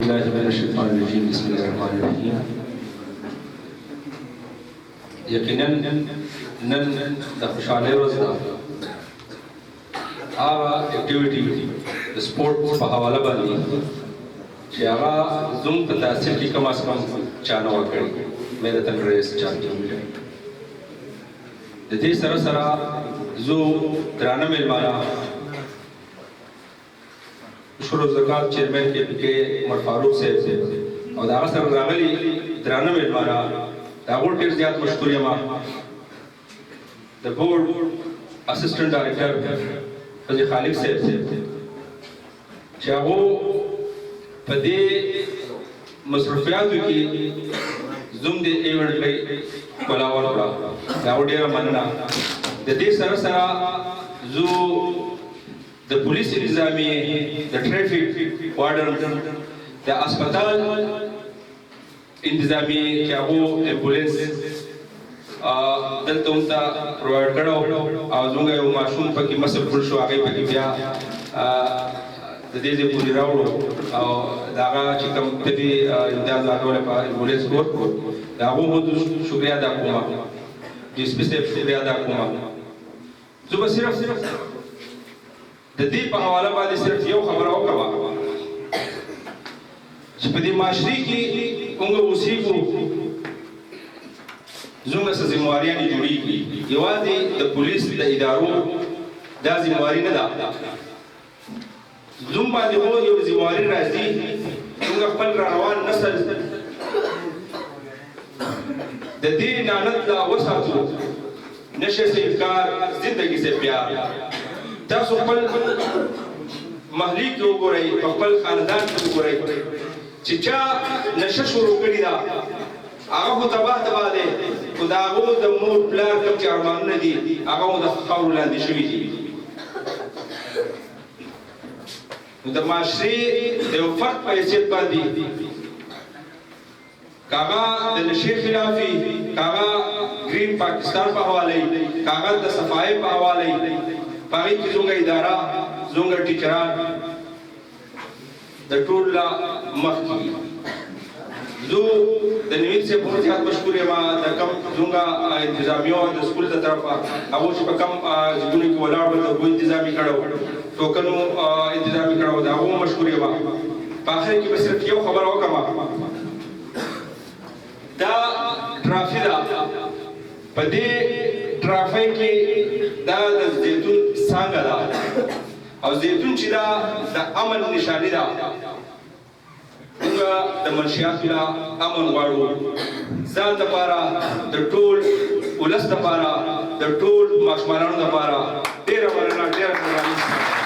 الله من الشیطان الرجیم بسم الله الرحمن الرحیم. یقینا نن د خوشحالۍ ورځ ده. هغه اکټیویټي د سپورټ په حواله باندې چې هغه زموږ په تاثیر کې کم از کم چا نه وه کړې، میراتھن ریس چا نه وه کړې. د دې سره سره زه درانه میلمانه شروع زکات چیرمن کې پکې عمر فاروق صاحب او د هغه سره راغلي درانه میلمانه د هغو ډېر زیات مشکور یم. د بورډ اسسټنټ ډایرکټر فضل خالق صاحب چې هغو په دې مصروفیاتو کې زوم د ایونټ لري کولا ورکړه، دا ډېره مننه. د دې سره سره زه د پولیس نظامیې، د ټریفک وارډن، د هسپتال انتظامیې چې هغو امبولینس دلته ورته پرووایډ کړی او زموږ یو ماشوم پکې مصر کړ شو، هغې پکې بیا د دې ځای پورې راوړو او د هغه چې کوم طبي امتیاز راکولی په امبولینس کې ورکړو، د هغو هم شکریه ادا کوم، ډي ایس پي صاحب شکریه ادا کوم. زه به صرف د دې په حواله باندې صرف یو خبره وکړم چې په دې معاشرې کې موږ اوسېږو، زموږ څه ذمهواریانې جوړېږي. یوازې د پولیس د ادارو دا ذمهواري نه ده، زموږ باندې خو یو ذمهواري راځي موږ خپل را روان نسل د دې لعنت نه وساتو. نشے سے انکار، زندگی سے پیار. تاسو خپل محلي کې وګورئ، په خپل خاندان کې وګورئ چې چا نشه شروع کړې ده، هغه خو تباه دی، خو د هغو د مور پلار کوم چې ارمانونه دي هغه هم د خاورو لاندې شوي دي. نو د معاشرې د یو فرد په حیثیت باندې که هغه د نشې خلاف وي، که هغه ګرین پاکستان په حواله وي، که هغه د صفایۍ په حواله وي، په هغې کې زموږ اداره، زموږ ټیچران د ټول نه مخکې دي. زه د نوید صاحب هم زیات مشکور یم، د کوم زموږ انتظامیه د سکول د طرفه هغو چې په کوم ځایونو کې ولاړ ول د هغو انتظامي کړی و، ټوکنو انتظامي کړی و، د هغو هم مشکور یم. په آخر کې به صرف یو خبره وکړم، دا ټرافي ده، په دې ټرافۍ کې دا د زیتون څانګه ده او زیتون چې ده د امن نشاني ده. موږ د منشیاتو نه امن غواړو، ځان دپاره، د ټول ولس دپاره، د ټول ماشومانانو دپاره. ډېره مننه، ډېره مهرباني.